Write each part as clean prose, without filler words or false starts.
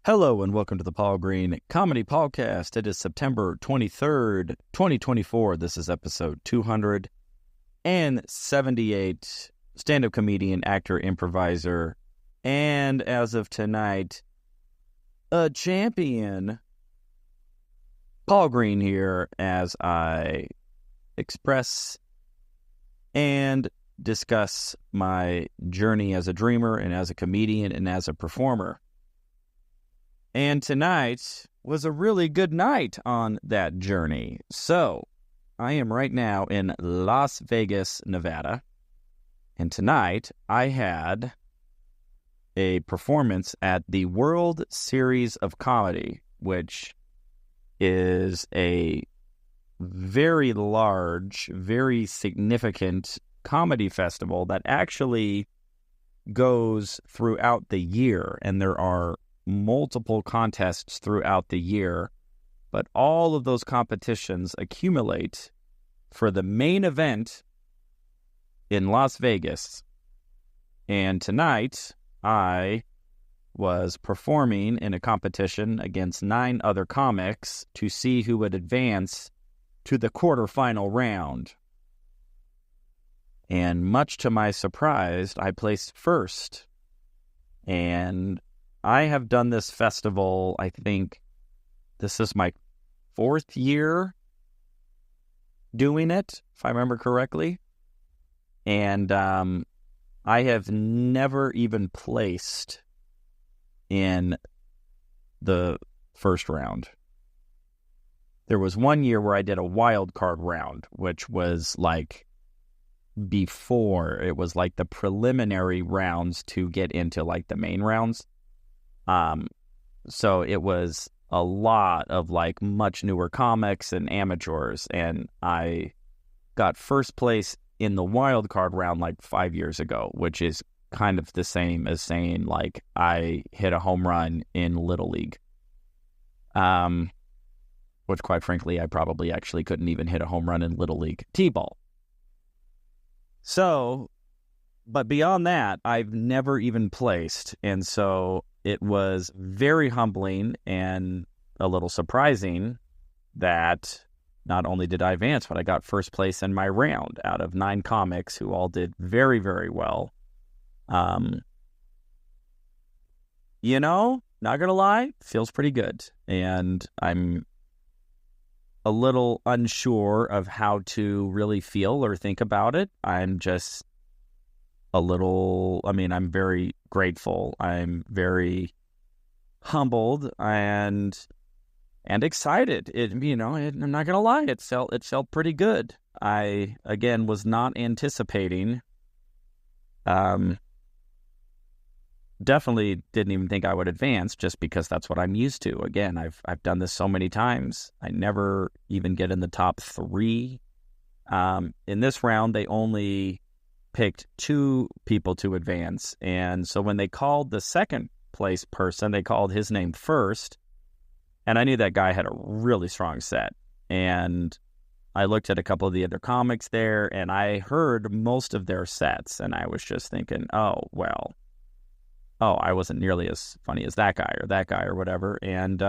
Hello and welcome to the Paul Green Comedy PaulCast. It is September 23rd, 2024. This is episode 278. Stand-up comedian, actor, improviser, and as of tonight, a champion. Paul Green here as I express and discuss my journey as a dreamer and as a comedian and as a performer. And tonight was a really good night on that journey. So, I am right now in Las Vegas, Nevada. And tonight, I had a performance at the World Series of Comedy, which is a very large, very significant comedy festival that actually goes throughout the year. And there are multiple contests throughout the year, but all of those competitions accumulate for the main event in Las Vegas. And tonight, I was performing in a competition against 9 other comics to see who would advance to the quarterfinal round. And much to my surprise, I placed first. And I have done this festival, I think this is my 4th year doing it, if I remember correctly. And I have never even placed in the first round. There was one year where I did a wild card round, which was like before, it was like the preliminary rounds to get into like the main rounds. So it was a lot of like much newer comics and amateurs, and I got first place in the wild card round like 5 years ago, which is kind of the same as saying like I hit a home run in Little League. Which quite frankly, I probably actually couldn't even hit a home run in Little League T-ball. So, but beyond that, I've never even placed, and so it was very humbling and a little surprising that not only did I advance, but I got first place in my round out of 9 comics who all did very, very well. Not gonna lie, feels pretty good. And I'm a little unsure of how to really feel or think about it. I'm just I'm very grateful. I'm very humbled and excited. I'm not gonna lie, it felt pretty good. I again was not anticipating. Definitely didn't even think I would advance, just because that's what I'm used to. Again, I've done this so many times. I never even get in the top 3. In this round, they only picked 2 people to advance, and so when they called the second place person, they called his name first, and I knew that guy had a really strong set. And I looked at a couple of the other comics there, and I heard most of their sets, and I was just thinking, I wasn't nearly as funny as that guy or whatever. And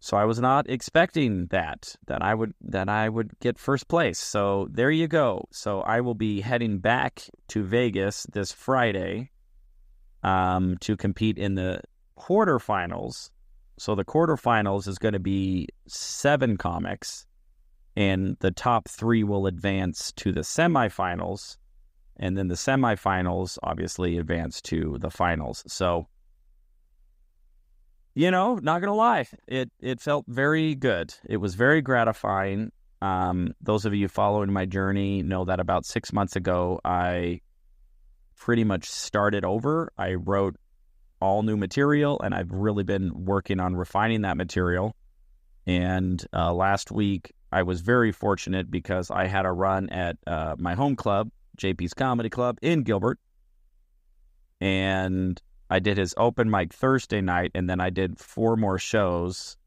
so I was not expecting that I would get first place. So there you go. So I will be heading back to Vegas this Friday to compete in the quarterfinals. So the quarterfinals is going to be 7 comics, and the top 3 will advance to the semifinals. And then the semifinals obviously advance to the finals. So, not going to lie, it felt very good. It was very gratifying. Those of you following my journey know that about 6 months ago, I pretty much started over. I wrote all new material, and I've really been working on refining that material. And last week, I was very fortunate because I had a run at my home club, JP's Comedy Club in Gilbert, and I did his open mic Thursday night, and then I did 4 more shows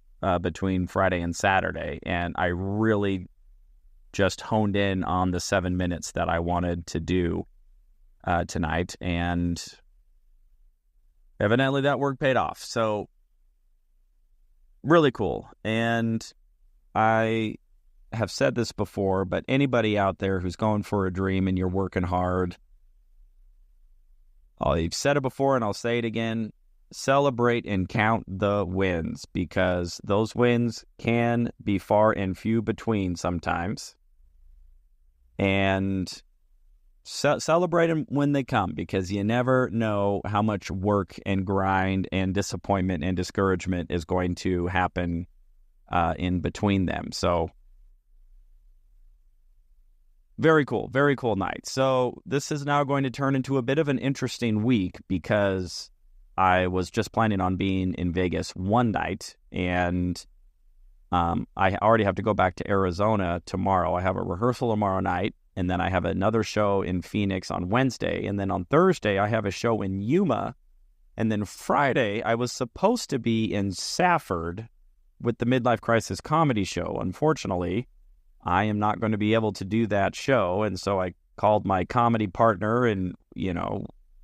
between Friday and Saturday, and I really just honed in on the 7 minutes that I wanted to do tonight, and evidently that work paid off. So really cool. And I have said this before, but anybody out there who's going for a dream and you're working hard, I've said it before and I'll say it again, celebrate and count the wins, because those wins can be far and few between sometimes. And celebrate them when they come, because you never know how much work and grind and disappointment and discouragement is going to happen in between them. So very cool night. So this is now going to turn into a bit of an interesting week, because I was just planning on being in Vegas one night, and I already have to go back to Arizona tomorrow. I have a rehearsal tomorrow night, and then I have another show in Phoenix on Wednesday, and then on Thursday I have a show in Yuma, and then Friday I was supposed to be in Safford with the Midlife Crisis comedy show. Unfortunately, I am not going to be able to do that show, and so I called my comedy partner, and,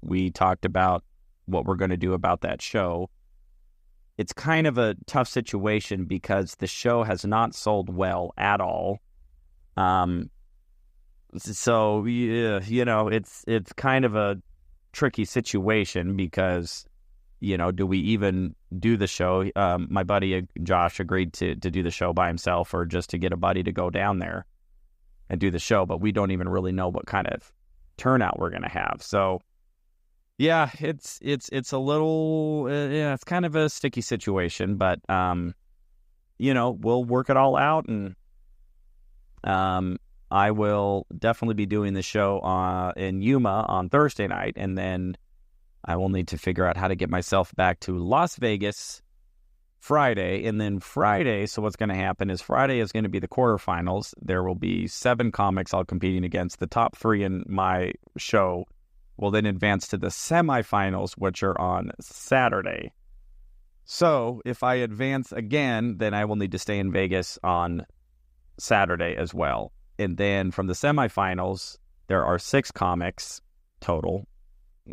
we talked about what we're going to do about that show. It's kind of a tough situation because the show has not sold well at all. So, it's kind of a tricky situation because, do we even do the show? My buddy Josh agreed to do the show by himself, or just to get a buddy to go down there and do the show, but we don't even really know what kind of turnout we're going to have. So, yeah, it's a little, it's kind of a sticky situation, but, we'll work it all out, and I will definitely be doing the show in Yuma on Thursday night, and then I will need to figure out how to get myself back to Las Vegas Friday. And then Friday, so what's going to happen is Friday is going to be the quarterfinals. There will be 7 comics all competing against. The top 3 in my show will then advance to the semifinals, which are on Saturday. So if I advance again, then I will need to stay in Vegas on Saturday as well. And then from the semifinals, there are 6 comics total,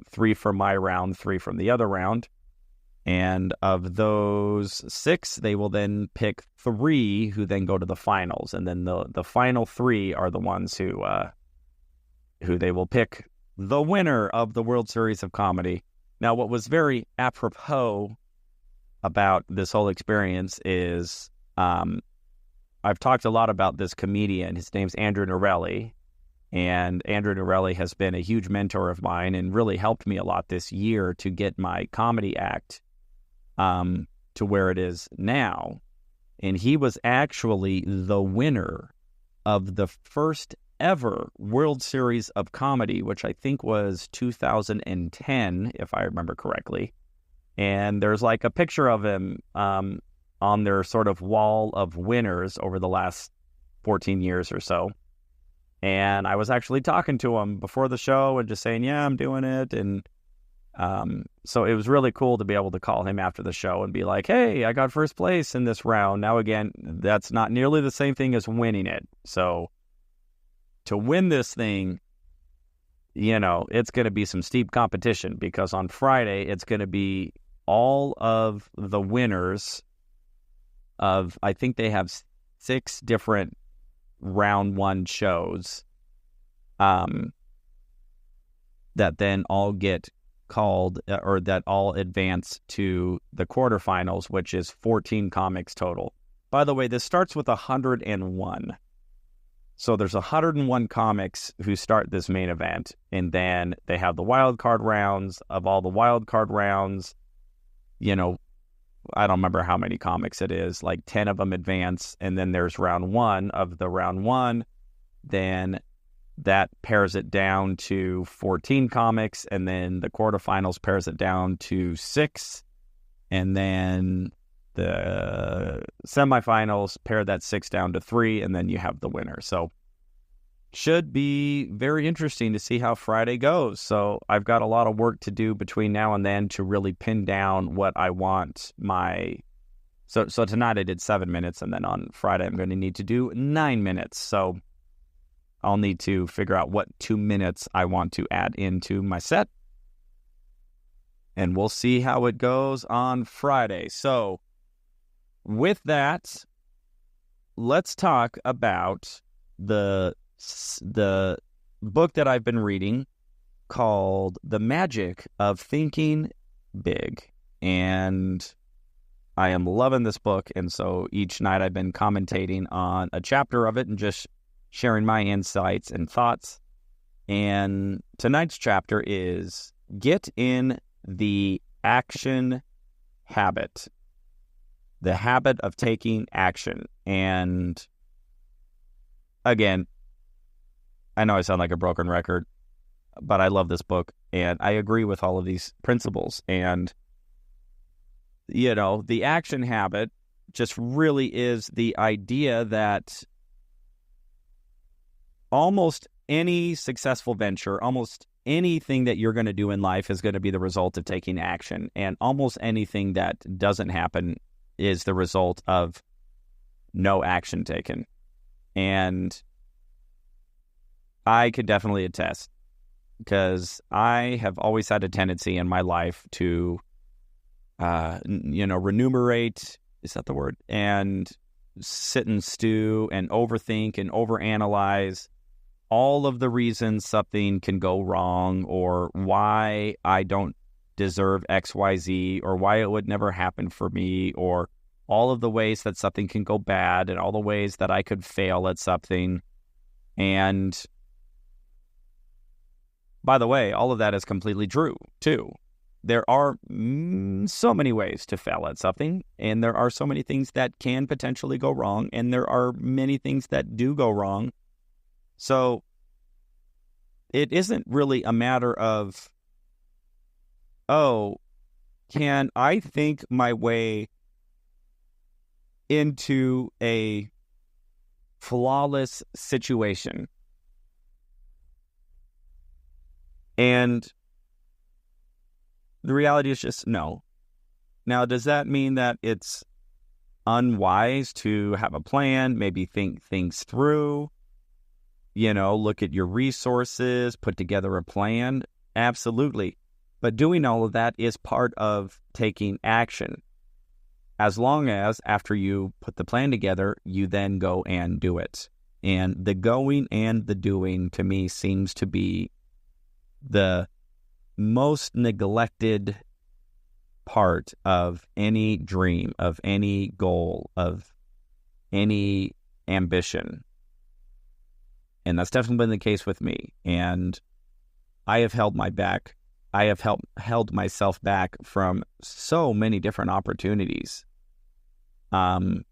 3 from my round, 3 from the other round. And of those 6, they will then pick 3 who then go to the finals. And then the final 3 are the ones who they will pick the winner of the World Series of Comedy. Now, what was very apropos about this whole experience is I've talked a lot about this comedian. His name's Andrew Norelli. And Andrew Norelli has been a huge mentor of mine and really helped me a lot this year to get my comedy act to where it is now. And he was actually the winner of the first ever World Series of Comedy, which I think was 2010, if I remember correctly. And there's like a picture of him on their sort of wall of winners over the last 14 years or so. And I was actually talking to him before the show and just saying, yeah, I'm doing it. And so it was really cool to be able to call him after the show and be like, hey, I got first place in this round. Now, again, that's not nearly the same thing as winning it. So to win this thing, it's going to be some steep competition, because on Friday, it's going to be all of the winners of, I think they have 6 different round 1 shows that then all get called, or that all advance to the quarterfinals, which is 14 comics total. By the way, this starts with 101. So there's 101 comics who start this main event, and then they have the wild card rounds. Of all the wild card rounds, I don't remember how many comics it is, like 10 of them advance, and then there's round 1 of the round 1. Then that pairs it down to 14 comics, and then the quarterfinals pairs it down to 6, and then the semifinals pair that 6 down to 3, and then you have the winner. So should be very interesting to see how Friday goes. So I've got a lot of work to do between now and then to really pin down what I want my... So tonight I did 7 minutes, and then on Friday I'm going to need to do 9 minutes. So I'll need to figure out what 2 minutes I want to add into my set. and we'll see how it goes on Friday. So with that, let's talk about the book that I've been reading called The Magic of Thinking Big. And I am loving this book. And so each night I've been commentating on a chapter of it and just sharing my insights and thoughts. And tonight's chapter is Get in the Action Habit. The habit of taking action. And again, I know I sound like a broken record, but I love this book and I agree with all of these principles. And, you know, the action habit just really is the idea that almost any successful venture, almost anything that you're going to do in life is going to be the result of taking action. And almost anything that doesn't happen is the result of no action taken. And I could definitely attest, because I have always had a tendency in my life to, remunerate, is that the word? And sit and stew and overthink and overanalyze all of the reasons something can go wrong, or why I don't deserve XYZ, or why it would never happen for me, or all of the ways that something can go bad and all the ways that I could fail at something. And by the way, all of that is completely true too. There are so many ways to fail at something, and there are so many things that can potentially go wrong, and there are many things that do go wrong. So it isn't really a matter of, can I think my way into a flawless situation? And the reality is just no. Now, does that mean that it's unwise to have a plan, maybe think things through, look at your resources, put together a plan? Absolutely. But doing all of that is part of taking action. As long as after you put the plan together, you then go and do it. And the going and the doing, to me, seems to be the most neglected part of any dream, of any goal, of any ambition. And that's definitely been the case with me. And I have held my back. I have held myself back from so many different opportunities by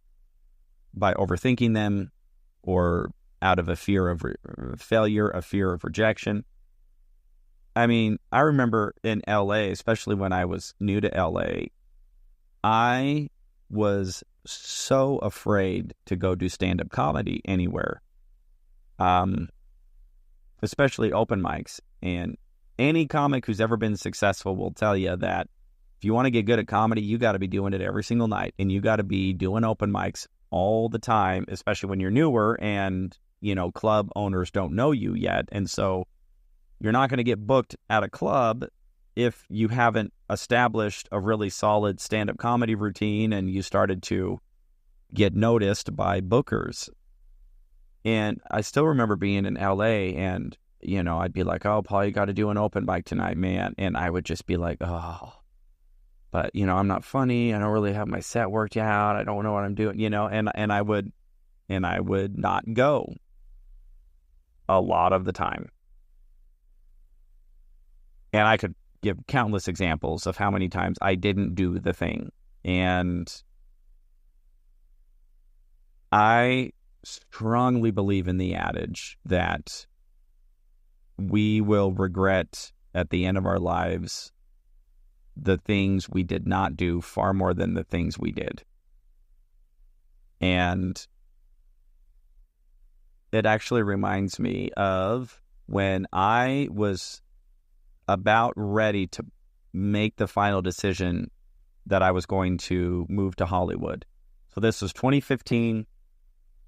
overthinking them, or out of a fear of failure, a fear of rejection. I mean, I remember in LA, especially when I was new to LA, I was so afraid to go do stand-up comedy anywhere, especially open mics. And any comic who's ever been successful will tell you that if you want to get good at comedy, you got to be doing it every single night, and you got to be doing open mics all the time, especially when you're newer and, club owners don't know you yet. And so you're not going to get booked at a club if you haven't established a really solid stand-up comedy routine and you started to get noticed by bookers. And I still remember being in LA and, I'd be like, oh, Paul, you got to do an open mic tonight, man. And I would just be like, oh, but, I'm not funny. I don't really have my set worked out. I don't know what I'm doing, and I would not go a lot of the time. And I could give countless examples of how many times I didn't do the thing. And I strongly believe in the adage that we will regret at the end of our lives the things we did not do far more than the things we did. And it actually reminds me of when I was about ready to make the final decision that I was going to move to Hollywood. So this was 2015.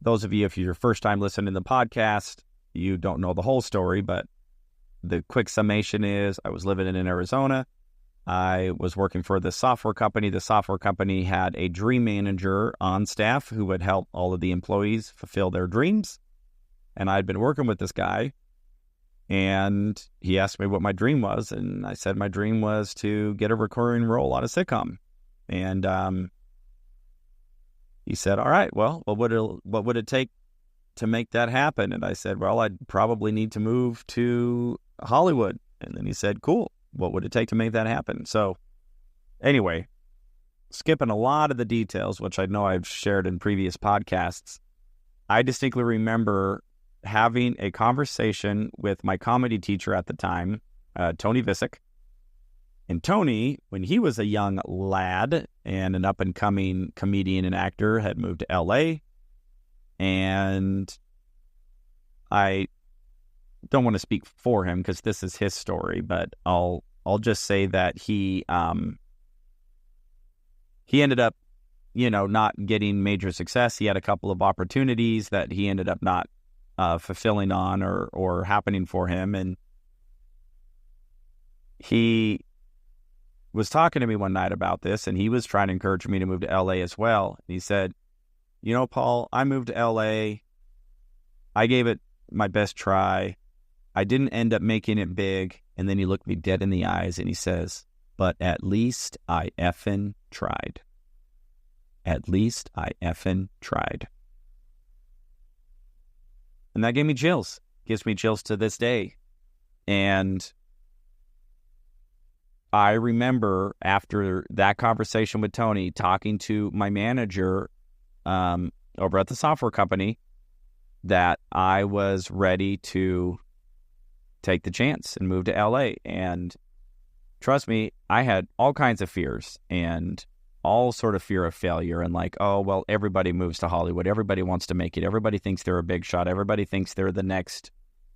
Those of you, if you're your first time listening to the podcast, you don't know the whole story, but the quick summation is I was living in Arizona. I was working for the software company. The software company had a dream manager on staff who would help all of the employees fulfill their dreams. And I'd been working with this guy, and he asked me what my dream was. And I said my dream was to get a recurring role on a sitcom. And he said, all right, well, what would it take to make that happen? And I said, well, I'd probably need to move to Hollywood. And then he said, cool. What would it take to make that happen? So anyway, skipping a lot of the details, which I know I've shared in previous podcasts, I distinctly remember having a conversation with my comedy teacher at the time, Tony Visick. And Tony, when he was a young lad and an up-and-coming comedian and actor, had moved to L.A., and I don't want to speak for him because this is his story, but I'll just say that he ended up, not getting major success. He had a couple of opportunities that he ended up not fulfilling on or happening for him, and he was talking to me one night about this, and he was trying to encourage me to move to LA as well. And he said, Paul, I moved to LA. I gave it my best try. I didn't end up making it big. And then he looked me dead in the eyes and he says, but at least I effing tried. At least I effing tried. And that gave me chills. Gives me chills to this day. And I remember after that conversation with Tony, talking to my manager over at the software company, that I was ready to take the chance and move to LA. And trust me, I had all kinds of fears and all sort of fear of failure and like, oh, well, everybody moves to Hollywood. Everybody wants to make it. Everybody thinks they're a big shot. Everybody thinks they're the next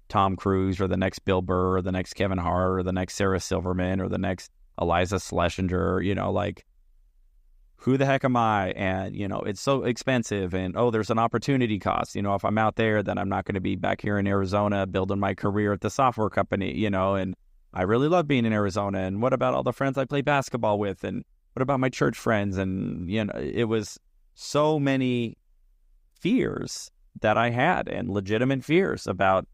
Tom Cruise or the next Bill Burr or the next Kevin Hart or the next Sarah Silverman or the next Eliza Schlesinger, like, who the heck am I? And, it's so expensive. And, oh, there's an opportunity cost. If I'm out there, then I'm not going to be back here in Arizona building my career at the software company, and I really love being in Arizona. And what about all the friends I play basketball with? And what about my church friends? And, it was so many fears that I had, and legitimate fears about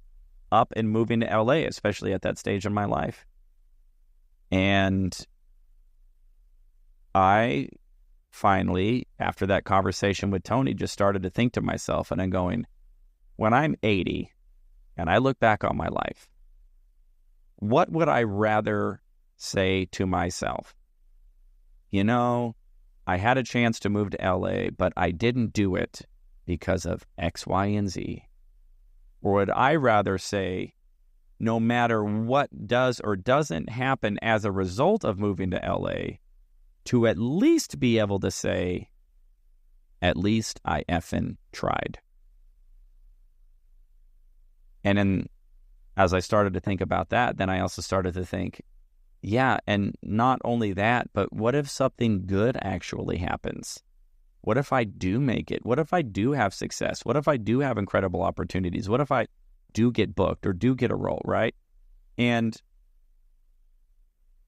up and moving to LA, especially at that stage in my life. And I finally, after that conversation with Tony, just started to think to myself, and I'm going, when I'm 80 and I look back on my life, what would I rather say to myself? I had a chance to move to LA, but I didn't do it because of X, Y, and Z. Or would I rather say, no matter what does or doesn't happen as a result of moving to LA, to at least be able to say, at least I effing tried. And then as I started to think about that, then I also started to think, yeah, and not only that, but what if something good actually happens? What if I do make it? What if I do have success? What if I do have incredible opportunities? What if I do get booked or do get a role, right? And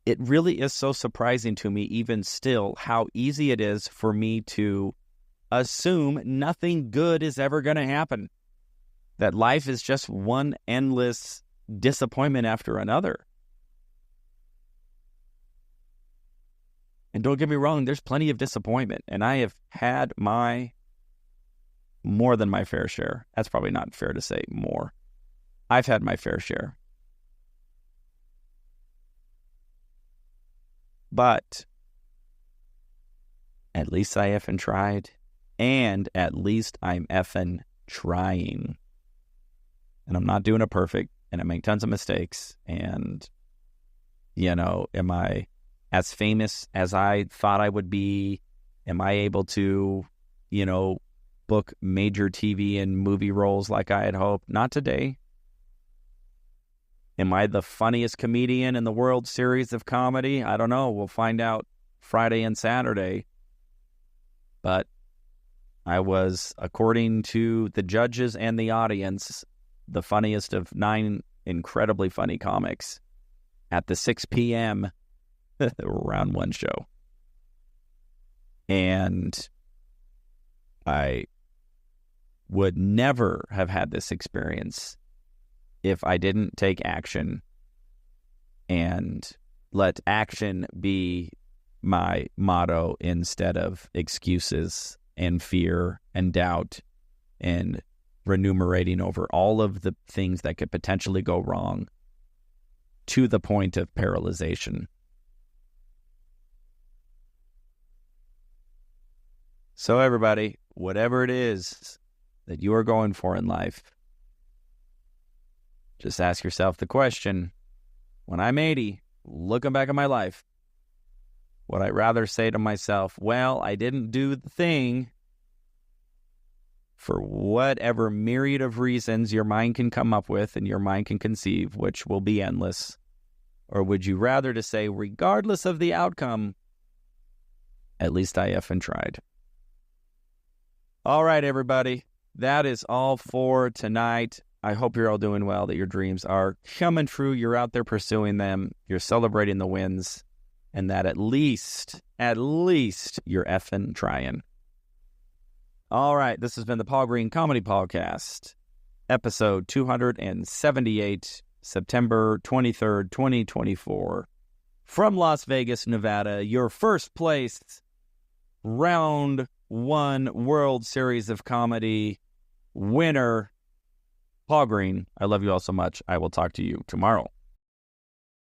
it really is so surprising to me, even still, how easy it is for me to assume nothing good is ever going to happen. That life is just one endless disappointment after another. And don't get me wrong, there's plenty of disappointment. And I have had more than my fair share. That's probably not fair to say more. I've had my fair share. But at least I effing tried. And at least I'm effing trying. And I'm not doing it perfect. And I make tons of mistakes. And, am I as famous as I thought I would be? Am I able to, book major TV and movie roles like I had hoped? Not today. Am I the funniest comedian in the World Series of Comedy? I don't know. We'll find out Friday and Saturday. But I was, according to the judges and the audience, the funniest of 9 incredibly funny comics at the 6 p.m. round one show. And I would never have had this experience if I didn't take action and let action be my motto instead of excuses and fear and doubt and remunerating over all of the things that could potentially go wrong to the point of paralyzation. So everybody, whatever it is that you are going for in life, just ask yourself the question, when I'm 80, looking back at my life, would I rather say to myself, well, I didn't do the thing for whatever myriad of reasons your mind can come up with and your mind can conceive, which will be endless? Or would you rather to say, regardless of the outcome, at least I effing tried? All right, everybody. That is all for tonight. I hope you're all doing well, that your dreams are coming true. You're out there pursuing them. You're celebrating the wins. And that at least you're effing trying. All right, this has been the Paul Green Comedy PaulCast, episode 278, September 23rd, 2024. From Las Vegas, Nevada, your first place round one World Series of Comedy winner, Paul Green. I love you all so much. I will talk to you tomorrow.